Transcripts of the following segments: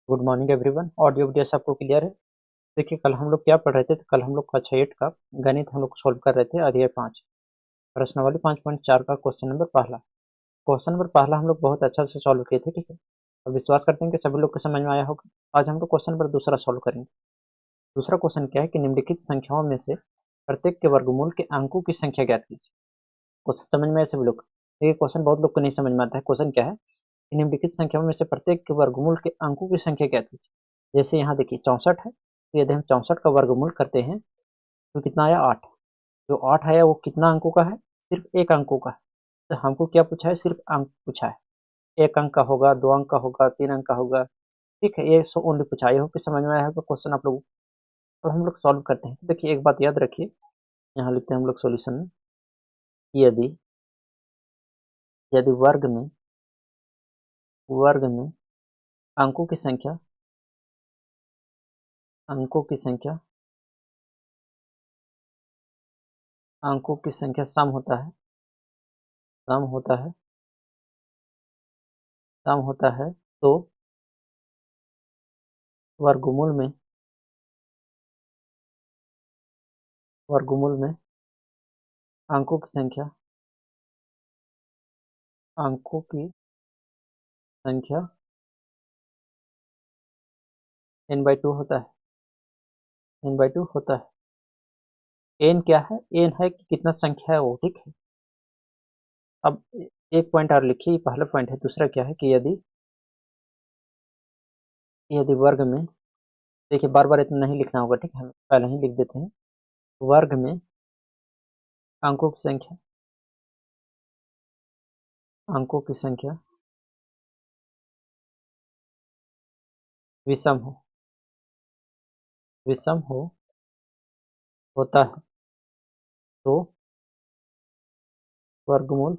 Good morning everyone. Audio video सबको clear है? देखिए, कल हम लोग क्या पढ़ रहे थे, तो कल हम लोग कक्षा 8 का गणित हम लोग सोल्व कर रहे थे, अध्याय 5 प्रश्नावली 5.4 का क्वेश्चन नंबर पहला। क्वेश्चन नंबर पहला हम लोग बहुत अच्छा से सॉल्व किए थे, ठीक है। और विश्वास करते हैं कि सभी लोग को समझ में आया होगा। आज हम लोग क्वेश्चन नंबर दूसरा सॉल्व करेंगे। दूसरा क्वेश्चन क्या है कि निम्नलिखित संख्याओं में से प्रत्येक के वर्गमूल के अंकों की संख्या ज्ञात कीजिए। क्वेश्चन समझ में आया सभी लोग? देखिए, क्वेश्चन बहुत लोग को नहीं समझ में आता है। क्वेश्चन क्या है कि निम्नलिखित संख्याओं में से प्रत्येक के वर्गमूल के अंकों की संख्या ज्ञात कीजिए। जैसे यहाँ देखिए 64 है, तो यदि हम 64 का वर्गमूल करते हैं तो कितना आया 8। जो 8 आया वो कितना अंकों का है? सिर्फ एक अंकों का है। तो हमको क्या पूछा है? सिर्फ अंक पूछा है। एक अंक का होगा, 2 अंक का होगा, 3 अंक का होगा, ठीक है। ये सो ओनली पूछा है। होकर समझ में आया होगा क्वेश्चन आप लोगों को। तो हम लोग सॉल्व करते हैं। तो देखिए, एक बात याद रखिए, यहाँ लिखते हैं हम लोग सोल्यूशन में, यदि यदि वर्ग में अंकों की संख्या अंकों की संख्या अंकों की संख्या सम होता है सम होता है सम होता है, तो वर्गमूल में वर्गमूल में अंकों की संख्या अंकों की संख्या n/2 होता है। n/2 होता है। n क्या है? n है कि कितना संख्या है वो, ठीक है। अब एक पॉइंट और लिखिए, पहला पॉइंट है। दूसरा क्या है कि यदि यदि वर्ग में, देखिए बार बार इतना नहीं लिखना होगा, ठीक है, हम पहले ही लिख देते हैं। वर्ग में अंकों की संख्या विषम हो होता है, तो वर्गमूल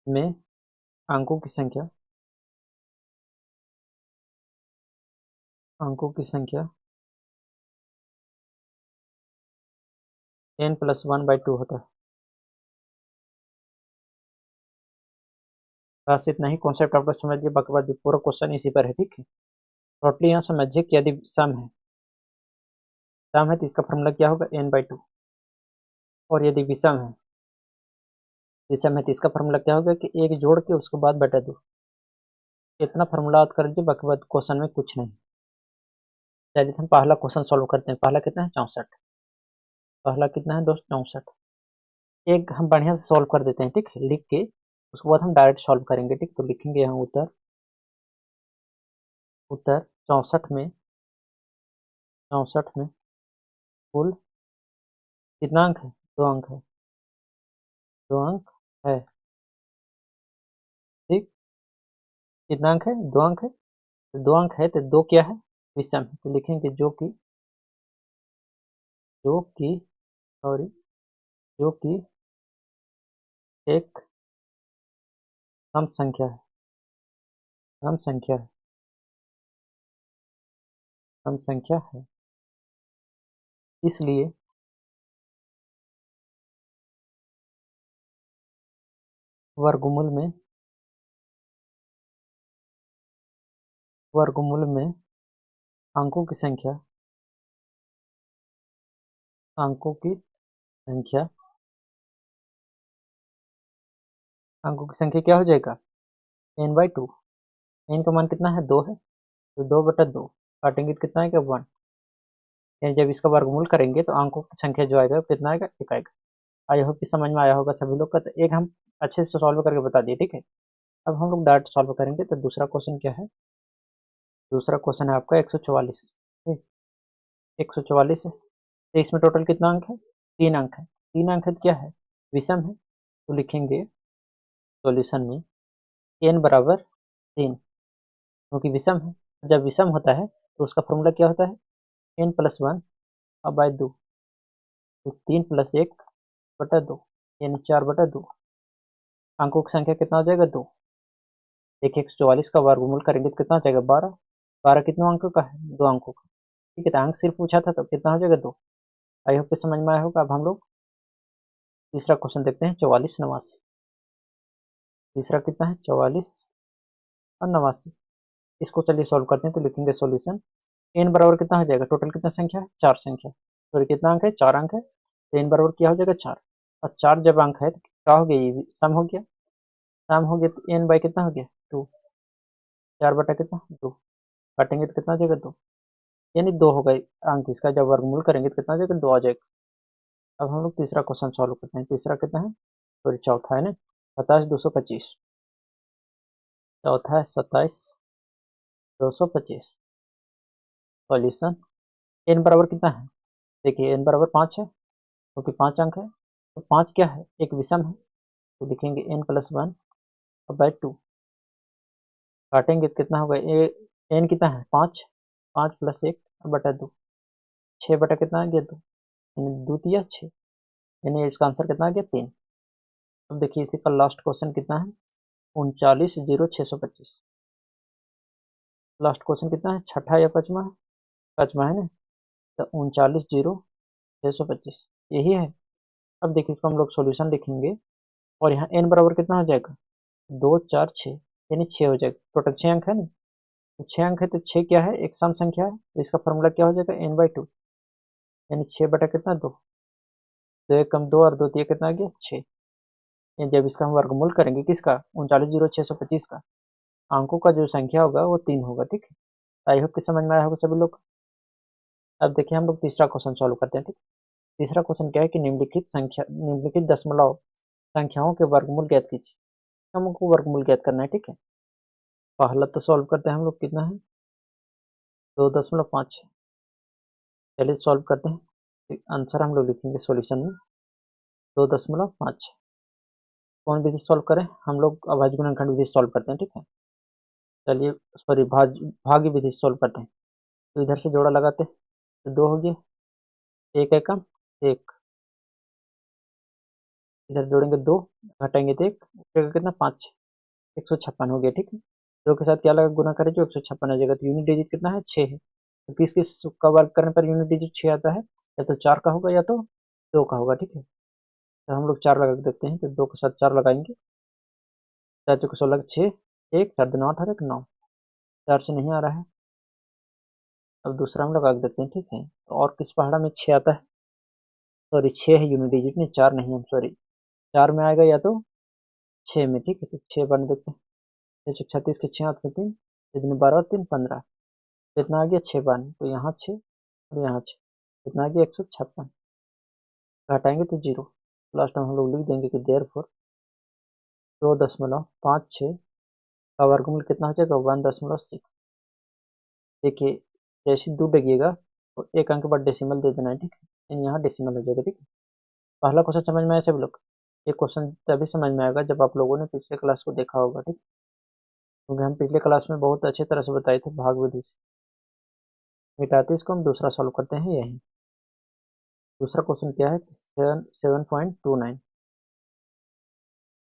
में अंकों की संख्या n+1/2 होता है। बस इतना ही कॉन्सेप्ट आप लोग समझ लिए। बाकी बात पूरा क्वेश्चन इसी पर है, ठीक है। टोटली यहाँ समझिए कि यदि सम है तो इसका फॉर्मूला क्या होगा? n/2। और यदि विषम है तो इसका फॉर्मूला क्या होगा कि एक जोड़ के उसके बाद बटा 2। इतना फॉर्मूला याद कर लीजिए, बाकी बात क्वेश्चन में कुछ नहीं। चलिए हम पहला क्वेश्चन सॉल्व करते हैं। पहला कितना है? 64। पहला कितना है दोस्त? 64। एक हम बढ़िया से सॉल्व कर देते हैं, ठीक है, लिख के। उसके बाद हम डायरेक्ट सॉल्व करेंगे, ठीक। तो लिखेंगे यहाँ उत्तर उत्तर 64 में कुल कितना अंक है? 2 अंक है। 2 अंक है, ठीक। कितना अंक है? 2 अंक है। तो 2 अंक है तो 2 क्या है? विषम है। तो लिखेंगे जो कि सॉरी जो कि एक सम संख्या है। सम संख्या है। सम संख्या है। इसलिए वर्गमूल में अंकों की संख्या अंकों की संख्या अंकों की संख्या क्या हो जाएगा? n/2। n का मान कितना है? 2 है, तो 2/2 काटेंगे तो कितना आएगा? 1। यानी जब इसका वर्गमूल करेंगे तो अंकों की संख्या जो आएगा कितना आएगा? 1 आएगा। आई होप कि समझ में आया होगा सभी लोग का। तो एक हम अच्छे से सॉल्व करके बता दिए, ठीक है। अब हम लोग डायरेक्ट सॉल्व करेंगे। तो दूसरा क्वेश्चन क्या है? दूसरा क्वेश्चन है आपका 144। 144 है, तो इसमें टोटल कितना अंक है? 3 अंक है। 3 अंक है तो क्या है? विषम है। तो लिखेंगे सॉल्यूशन में n=3, क्योंकि विषम है। जब विषम होता है तो उसका फॉर्मूला क्या होता है? n+1/2। तो 3+1/2 यानी 4/2। अंकों की संख्या कितना हो जाएगा? 2। देखिए 144 का वर्गमूल करेंगे तो कितना हो जाएगा? 12। 12 कितने अंकों का है? 2 अंकों का, ठीक है। तो अंक सिर्फ पूछा था तो कितना हो जाएगा? 2। आई होप समझ में आया होगा। अब हम लोग तीसरा क्वेश्चन देखते हैं, 44 89। तीसरा कितना है? 44 और 89। इसको चलिए सॉल्व करते हैं। तो लिखेंगे सॉल्यूशन n बराबर कितना हो जाएगा, टोटल कितना संख्या है, 4 संख्या, सॉरी कितना अंक है, 4 अंक है। तो n बराबर क्या हो जाएगा, 4। और 4 जब अंक है तो क्या हो गया, ये भी सम हो गया, सम हो गया तो n बाई कितना हो गया 2, 4 बटा कितना 2, काटेंगे तो कितना आ जाएगा 2, यानी 2 होगा अंक इसका, जब वर्गमूल करेंगे तो कितना आ जाएगा 2 आ जाएगा। अब हम लोग तीसरा क्वेश्चन सॉल्व करते हैं। तीसरा कितना है, सॉरी चौथा है ना, 27,225, चौथा है 27,225। सॉल्यूशन n बराबर कितना है, देखिए n बराबर 5 है क्योंकि 5 अंक है, तो 5 क्या है, एक विषम है, तो लिखेंगे n प्लस 1 बाई 2, काटेंगे तो कितना होगा, n कितना है 5, 5 प्लस 1 बटा 2, 6 बटा कितना आ गया 2, यानी 2 तिया 6, यानी इसका आंसर कितना आ गया 3। अब देखिए इसी का लास्ट क्वेश्चन कितना है, 39,0625। लास्ट क्वेश्चन कितना है, छठा या पांचवा है, पांचवा है ना, तो 39,0625 यही है। अब देखिए इसको हम लोग सॉल्यूशन लिखेंगे और यहाँ n बराबर कितना हो जाएगा, 2 4 6, यानी 6 हो जाएगा, टोटल 6 अंक है ना, तो 6 अंक है तो 6 क्या है, एक सम संख्या है, तो इसका फॉर्मूला क्या हो जाएगा n/2, यानी 6 बटा कितना 2, तो एक कम 2 और 2 दिए कितना आ गया 6। जब इसका हम वर्गमूल करेंगे किसका, 39,0625 का, अंकों का जो संख्या होगा वो 3 होगा, ठीक है। आई होप कि समझ में आया होगा सभी लोग। अब देखिए हम लोग तीसरा क्वेश्चन सॉल्व करते हैं, ठीक। तीसरा क्वेश्चन क्या है कि निम्नलिखित दशमलव संख्याओं के वर्गमूल ज्ञात कीजिए, हमको वर्गमूल ज्ञात करना है, ठीक है। पहला तो सॉल्व करते हैं हम लोग, कितना है 2.56, चलिए सॉल्व करते हैं। आंसर हम लोग लिखेंगे सॉल्यूशन में 2.56। कौन विधि सॉल्व करें, हम लोग अभाज्य गुणनखंड विधि सॉल्व करते हैं, ठीक है। चलिए सॉरी भाज्य विधि सॉल्व करते हैं। तो इधर से जोड़ा लगाते हैं तो 2 हो गया, एक एकम एक, इधर जोड़ेंगे 2, घटाएंगे तो 1, कितना 5, 156 हो गया, ठीक है। 2 के साथ क्या लगा, गुना करें जो 156 हो जाएगा, तो यूनिट डिजिट कितना है 6 है, तो किस किस का वर्ग करने पर यूनिट डिजिट 6 आता है, या तो 4 का होगा या तो 2 का होगा, ठीक है। तो हम लोग 4 लगा के देखते हैं, तो 2 के साथ 4 लगाएंगे, 4 चौके 16 6, 1 4 दूनी 8 और 1 9, 4 से नहीं आ रहा है। अब दूसरा हम लगा के देखते हैं, ठीक है। तो और किस पहाड़ा में 6 आता है, सॉरी 6 है यूनिट डिजिट में, 4 नहीं है, सॉरी 4 में आएगा या तो 6 में, ठीक है। तो 6 बन देखते हैं, 36 के 6 हाथ में 3, 12 और 3 15, कितना आ गया 6 बार, तो यहाँ 6 और यहाँ 6, कितना आ गया 156, घटाएंगे तो 0, लास्ट में हम लोग लिख देंगे कि देयरफॉर 2.56 का वर्गमूल कितना हो जाएगा 1.6। देखिए जैसे 2 डगिएगा तो एक अंक बाद डेसिमल दे देना है, ठीक है, यहाँ डेसिमल हो जाएगा, ठीक है। पहला क्वेश्चन समझ में आया सभी लोग, ये क्वेश्चन तभी समझ में आएगा जब आप लोगों ने पिछले क्लास को देखा होगा, ठीक, क्योंकि हम पिछले क्लास में बहुत अच्छे तरह से बताए थे भाग विधि से। मिटाते इसको हम दूसरा सॉल्व करते हैं, यही दूसरा क्वेश्चन क्या है, 7.29।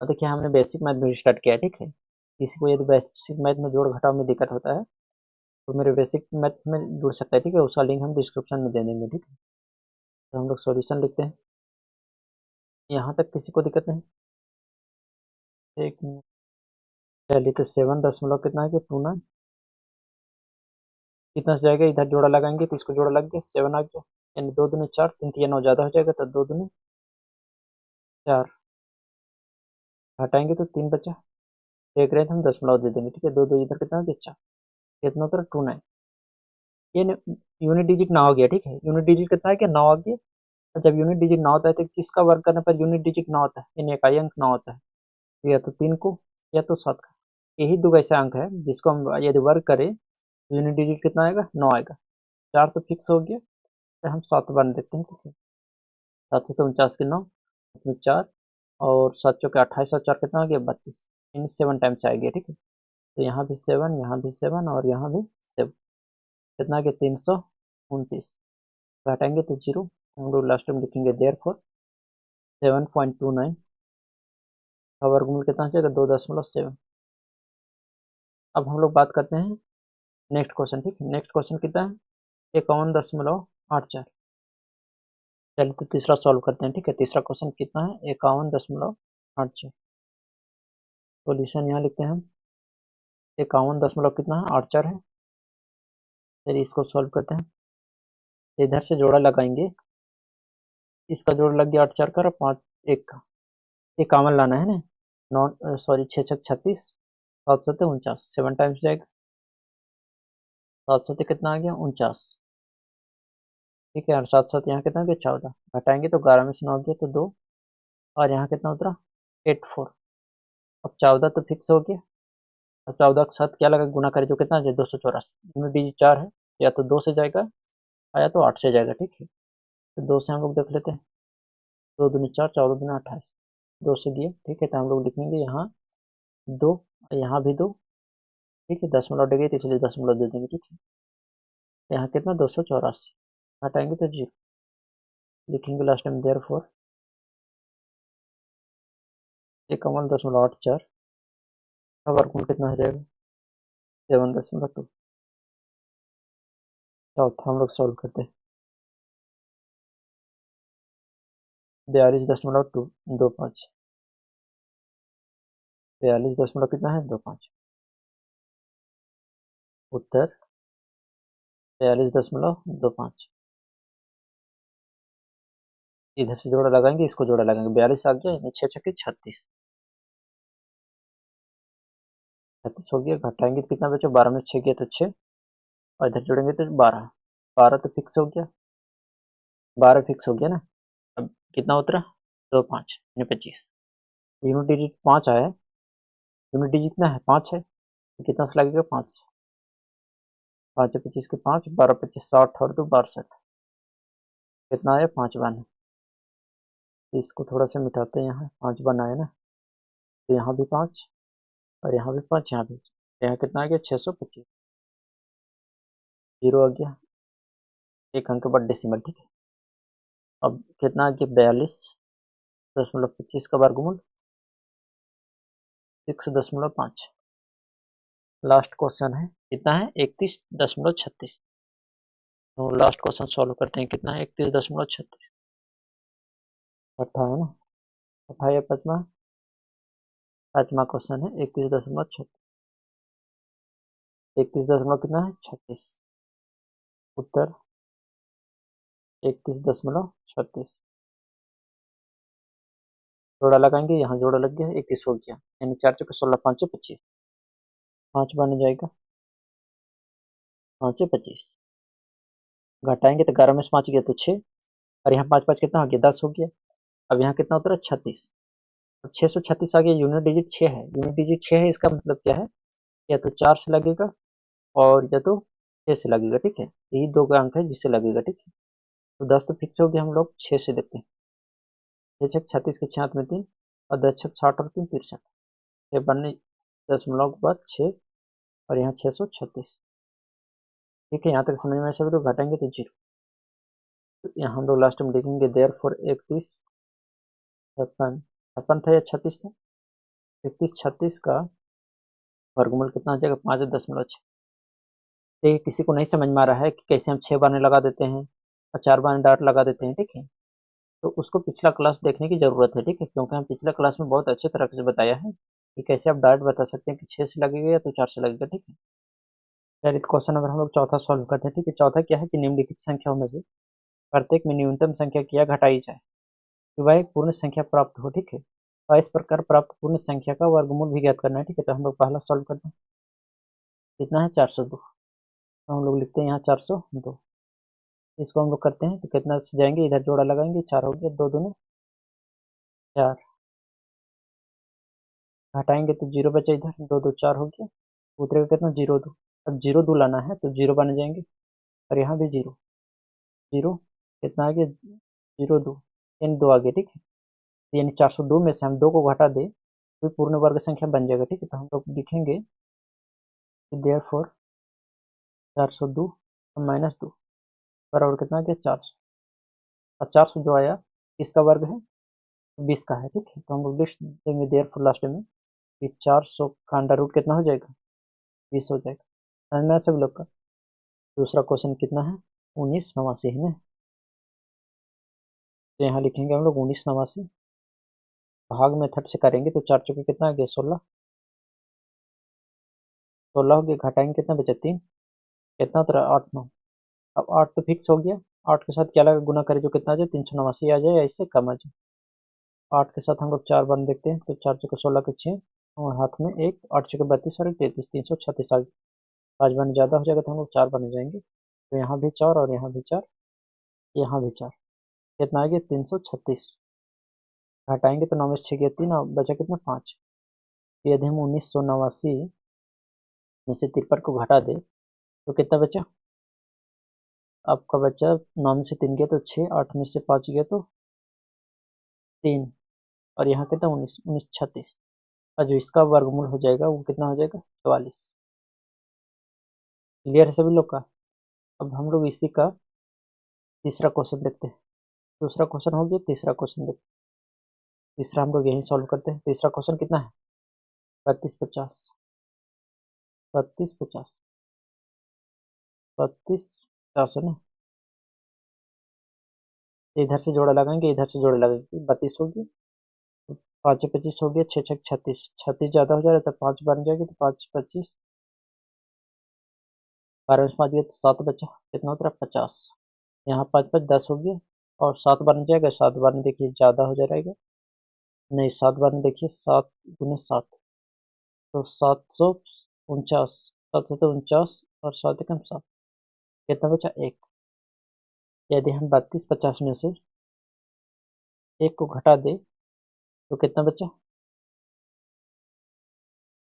अब देखिए हमने बेसिक मैथ में स्टार्ट किया है, ठीक है। किसी को यदि बेसिक मैथ में जोड़ घटाव में दिक्कत होता है तो मेरे बेसिक मैथ में जुड़ सकता है, ठीक है, उसका लिंक हम डिस्क्रिप्शन में दे देंगे, ठीक है। तो हम लोग सॉल्यूशन लिखते हैं, यहाँ तक किसी को दिक्कत नहीं, एक मिनट। चलिए तो 7 दशमलव कितना है कि 29, कितना से जाएगा, इधर जोड़ा लगाएंगे तो इसको जोड़ा लग गया 7 आ गया, यानी 2 दूनी 4, 3 तिया 9 ज़्यादा हो जाएगा, तो 2 दूनी 4, हटाएंगे तो 3 बचा, एक रहे तो हम दशमलव दे देंगे, ठीक है। 2 2 इधर कितना हो गया 4, कितना उतर 29, ये यूनिट डिजिट 9 हो गया, ठीक है। यूनिट डिजिट कितना है कि 9 आ गया, और जब यूनिट डिजिट 9 होता है तो किसका वर्ग करने पर यूनिट डिजिट 9 होता है, यानी इकाई अंक 9 होता है, तो या तो 3 को या तो 7 का, यही दो ऐसे अंक है जिसको हम यदि वर्ग करें तो यूनिट डिजिट कितना आएगा 9 आएगा। 4 तो फिक्स हो गया, तो हम 7 बन देते हैं, ठीक है। 7 से तो 49 के 9, उसमें 4 और 7 चौके 28 और 4 कितना आ गया 32, यानी 7 टाइम्स आ गया, ठीक है। तो यहाँ भी 7, यहाँ भी 7 और यहाँ भी 7, कितना आ गया 329, घटाएंगे तो 0, हम लोग लास्ट में लिखेंगे देयरफॉर 7.29 का वर्गमूल कितना हो जाएगा 2.7। अब हम लोग बात करते हैं नेक्स्ट क्वेश्चन, ठीक है। नेक्स्ट क्वेश्चन कितना है 51.84। चलिए तो तीसरा सॉल्व करते हैं, ठीक है। तीसरा क्वेश्चन कितना है 51.84, सॉल्यूशन यहाँ लिखते हैं हम 51 दशमलव कितना है 8 4 है। चलिए इसको सॉल्व करते हैं। इधर से जोड़ा लगाएंगे, इसका जोड़ लग गया 8 4 का 5 1 का, ये कॉमन लाना है ना। नौ सॉरी 6 6 36, 7 7 49, 7 टाइम्स जाएगा, 7 7 कितना आ गया 49। ठीक है, और 7 7 यहाँ कितना आ गया 14, घटाएंगे तो 11 में से 9 गया तो 2, और यहाँ कितना उतरा 8 4। अब 14 तो फिक्स हो गया। अब 14 के साथ क्या लगा गुना करें जो कितना आ जाए 284, इनमें डिजिट 4 है, या तो 2 से जाएगा या तो 8 से जाएगा। ठीक है, तो 2 से हम लोग देख लेते हैं, 2 दूनी 4, 14 दूनी 28, 2 से दिए। ठीक है, तो हम लोग लिखेंगे यहाँ 2, यहाँ भी 2। ठीक है, दशमलव डिग्री तो इसलिए दशमलव दे देंगे। ठीक है, यहाँ कितना 284, हटाएंगे तो 0, लिखेंगे लास्ट में देयर फोर 51.84 का वर्गमूल कितना हो जाएगा 7.2। चौथा हम लोग सॉल्व करते हैं, 42.25, 42 दशमलव कितना है 25, उत्तर 42.25। इधर से जोड़ा लगाएंगे, इसको जोड़ा लगाएंगे, 42 आ गया, यानी 6 छक्के 36, 36 हो गया। घटाएंगे तो कितना बचे, 12 में 6 गया तो 6, और इधर जोड़ेंगे तो 12, 12 तो फिक्स हो गया, 12 फिक्स हो गया ना। अब कितना उतरा 2 5 यानी 25, यूनिट डिजिट 5 आया है, यूनिट डिजिट कितना है 5 है, तो कितना से लगेगा 5 से, 5 25 के 5, 12 25 60 और 2 62, कितना आया 5 बन। इसको थोड़ा सा मिटाते हैं, यहाँ 5 बन आया ना, तो यहाँ भी 5 और यहाँ भी 5, यहाँ भी, यहाँ कितना आ गया 625, 0 आ गया, एक अंक के बाद डेसिमल। ठीक है, अब कितना आ गया 42.25 का वर्गमूल 6.5। लास्ट क्वेश्चन है, कितना है 31.36। तो लास्ट क्वेश्चन सॉल्व करते हैं, कितना है 31.36, छठा है ना, छठा या पांचवा, पांचवा क्वेश्चन है 31.36, 31 कितना है 36, उत्तर 31.36। जोड़ा लगाएंगे, यहाँ जोड़ा लग गया 31 हो गया, यानी 4 चौके 16, 5 25, 5 बन जाएगा 5 25। घटाएंगे तो 11 में से 5 गया तो 6, और यहाँ 5 5 कितना हो गया 10 हो गया। अब यहाँ कितना उतरा 36, अब 636 आ गया, यूनिट डिजिट 6 है, यूनिट डिजिट 6 है, इसका मतलब क्या है, या तो 4 से लगेगा और या तो 6 से लगेगा। ठीक है, यही दो का अंक है जिससे लगेगा। ठीक है, तो 10 तो फिक्स हो गया, हम लोग 6 से देखते हैं, 6 छक 36 के 6 में 3, और 10 छक 60 और 3 63, 6 बनने 10 के बाद 6, और यहाँ 636। ठीक है, यहाँ तक समझ में सब लोग, घटाएंगे तो 0, तो यहाँ हम लोग लास्ट में लिखेंगे देयर फॉर 31 56, 56 था या 36 था, 31 36 का वर्गमूल कितना हो जाएगा 5.6। देखिए, किसी को नहीं समझ में आ रहा है कि कैसे हम 6 बार लगा देते हैं और 4 बार डाट लगा देते हैं। ठीक है, तो उसको पिछला क्लास देखने की ज़रूरत है। ठीक है, क्योंकि हम पिछला क्लास में बहुत अच्छे तरह से बताया है कि कैसे आप डाट बता सकते हैं कि 6 से लगेगा या तो 4 से लगेगा। ठीक है, चलिए क्वेश्चन नंबर हम लोग चौथा सॉल्व करते हैं। ठीक है, चौथा क्या है कि निम्नलिखित संख्याओं में से प्रत्येक में न्यूनतम संख्या क्या घटाई जाए कि वह एक पूर्ण संख्या प्राप्त हो। ठीक है, और इस प्रकार प्राप्त पूर्ण संख्या का वर्गमूल भी ज्ञात करना है। ठीक है, तो हम लोग पहला सॉल्व करते हैं, कितना है 402, तो हम लोग लिखते हैं यहाँ 402, इसको हम लोग करते हैं तो कितना से जाएंगे, इधर जोड़ा लगाएंगे, 4 हो गया, 2 दूनी 4, घटाएंगे तो 0 बचा, इधर 2 2 4 हो गया, उतरेगा कितना 0 2, अब 0 2 लाना है तो 0 बन जाएंगे, और यहाँ भी 0 0, कितना आ गया 0 2, यानी 2 आ गया। ठीक है, यानी 402 में से हम 2 को घटा दे तो पूर्ण वर्ग संख्या बन जाएगा। ठीक है, तो हम लोग लिखेंगे देयर फोर 402 -2 बराबर कितना आ गया 400, और 400 जो आया किसका वर्ग है 20 का है। ठीक है, तो हम लोग लिस्ट देंगे देयर फोर लास्ट में कि 400 का अंडर रूट कितना हो जाएगा 20 हो जाएगा। समझ में सब लोग का। दूसरा क्वेश्चन कितना है 19 है ना, तो यहाँ लिखेंगे हम लोग 19 भाग मेथड से करेंगे तो 4 चौके कितना आ गया 16, 16 हो गया, घटाएंगे कितना बचा 3, कितना उतरा 8 9। अब 8 तो फिक्स हो गया, 8 के साथ क्या लगा गुना करें जो कितना आ जाए 389 आ जाए या इससे कम आ जाए। 8 के साथ हम लोग 4 बार देखते हैं, तो 4 चौके 16 के 6 और हाथ में एक, 8 चौके 32 और 33, 336 आ गया। 5 बार ज़्यादा हो जाएगा तो हम लोग 4 बन जाएंगे, तो यहाँ भी 4 और यहाँ भी 4, यहाँ भी 4, कितना आ गया 336। घटाएंगे तो 9 में से 6 गया 3 और बचा कितना 5। यदि हम 1989 में से 53 को घटा दे तो कितना बचा, आपका बचा 9 में से 3 गया तो 6, 8 में से 5 गया तो 3, और यहाँ कितना 1936, और जो इसका वर्गमूल हो जाएगा वो कितना हो जाएगा 44। क्लियर है सभी लोग का। अब हम लोग इसी का तीसरा क्वेश्चन देखते हैं। दूसरा क्वेश्चन हो गया, तीसरा क्वेश्चन देखते हैं। तीसरा हम लोग यही सॉल्व करते हैं। तीसरा क्वेश्चन कितना है 32 50, 32 50, 32 50 है ना, इधर से जोड़ा लगाएंगे इधर से जोड़ा लगाएंगे, 32 होगी, 5 25 हो गया, 6 6 36, 36 ज़्यादा हो जा रहा है तो 5 बन जाएगी, तो 5 25, 12 में 5 गया तो 7 बचा, कितना उतरा 50। यहाँ 5 5 10 हो गया और 7 बन जाएगा, 7 बार में देखिए ज़्यादा हो जाएगा, नहीं 7 बार में देखिए 7 गुने 7 तो 749, 749 और 7 एकम 7, कितना बचा 1। यदि हम 32 50 में से 1 को घटा दे तो कितना बचा,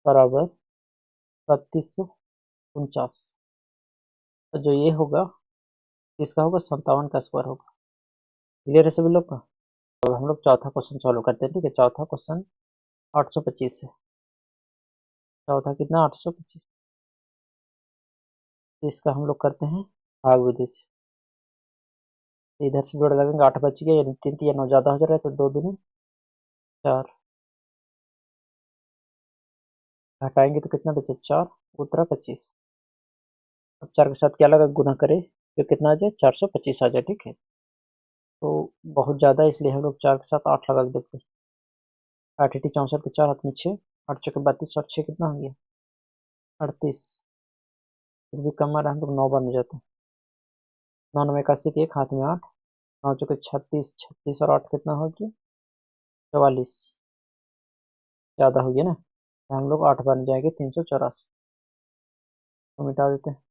बराबर 3249, तो जो ये होगा इसका होगा 57 का स्क्वायर होगा। क्लियर है सभी लोग का। अब हम लोग चौथा क्वेश्चन सॉल्व करते हैं, ठीक है। चौथा क्वेश्चन 825 है, चौथा कितना 825, इसका हम लोग करते हैं भाग विधि से। इधर से जोड़ लगेंगे, 8 बच गया, यानी 3 3 9 ज़्यादा हो जा रहा है तो 2 दूनी 4, घटाएंगे तो कितना बचे 4 उत्तरा 25। अब 4 के साथ क्या लगा गुना करें जो कितना आ जाए 425 आ जाए, ठीक है। तो बहुत ज़्यादा इसलिए हम लोग 4 के साथ 8 लगा के देखते हैं। 8 8 64 के 4 हाथ में 6, 8 चौके 32 और 6 कितना हो गया 38, फिर भी कम आ रहा है, हम लोग 9 बार में जाते हैं। 9 9 81 के 1 हाथ में 8, 9 चौके 36, 36 और 8 कितना हो गया 44, ज़्यादा हो गया ना, तो हम लोग 8 बन जाएंगे 384, तो मिटा देते हैं।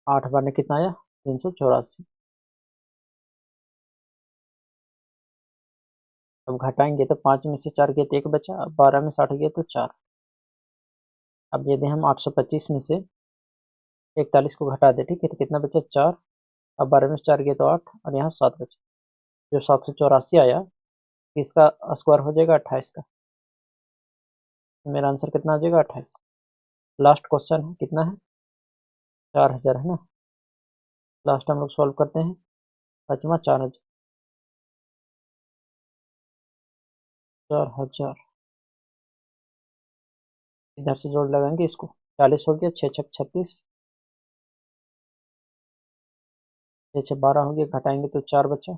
8 बार में कितना आया 384। अब घटाएंगे तो 5 में से 4 गया तो 1 बचा, अब 12 में 60 गया तो 4। अब यदि हम 825 में से 41 को घटा दे, ठीक है, तो कितना बचा 4, अब 12 में से 4 गया तो 8 और यहाँ 7 बचा, जो 784 आया इसका स्क्वायर हो जाएगा 28 का, तो मेरा आंसर कितना आ जाएगा 28। लास्ट क्वेश्चन है, कितना है 4000 है ना, लास्ट हम लोग सॉल्व करते हैं। पाँचवा 4000, 4000 इधर से जोड़ लगाएंगे इसको, 40 हो गया, 6 6 36, 6 6 12 हो गया, घटाएंगे तो 4 बचा,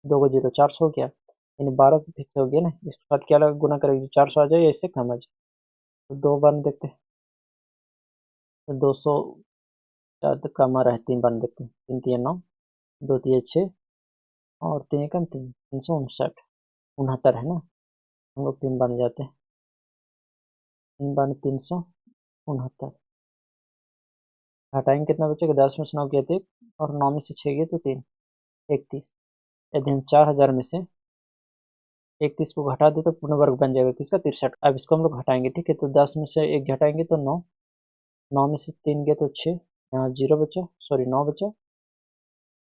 2 को 0 400 हो गया, यानी 12 से फिक्स हो गया ना। इसके साथ क्या लगा गुना करेंगे 400 आ जाए या इससे कम आ जाए, तो 2 बार में देखते हैं, तो 200 ज़्यादा कम आ रहा है, 3 बार में देखते हैं, 3 3 9, 2 3 6 और 3 एकम 3, 359 69 है ना, हम लोग 3 बार में जाते हैं, 3 बार में 369, घटाएंगे कितना बचेगा 10 में से 9 गया तो 1 और 9 में से 6 गया तो 3, 31। यदि हम 4000 में से 31 को घटा दे तो पूर्ण वर्ग बन जाएगा किसका 63। अब इसको हम लोग घटाएंगे, ठीक है, तो 10 में से 1 घटाएंगे तो 9, 9 में से 3 गया तो 6, यहाँ 0 बचा, सॉरी 9 बचा,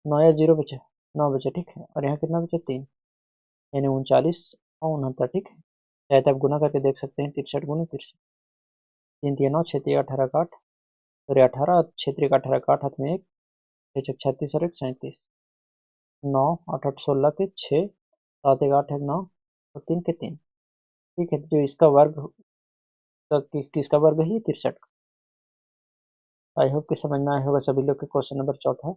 9 या 0 बचा, 9 बचा, ठीक है, और यहाँ कितना बचा 3, यानी 39 और 69, ठीक है। चाहे तो आप गुना करके देख सकते हैं, 63 गुना 63, 3 3 9, 6 3 18 का 8, सॉरी 18, 6 3 का 18 का 8 हाथ में 1, 6 6 36 और 1 37, 9 8 8 16 के 6, 7 1 8 1 9 और 3 के 3, ठीक है। जो इसका वर्ग किसका वर्ग है 63 का। आई होप कि समझ में आया होगा सभी लोग के क्वेश्चन नंबर चौथा।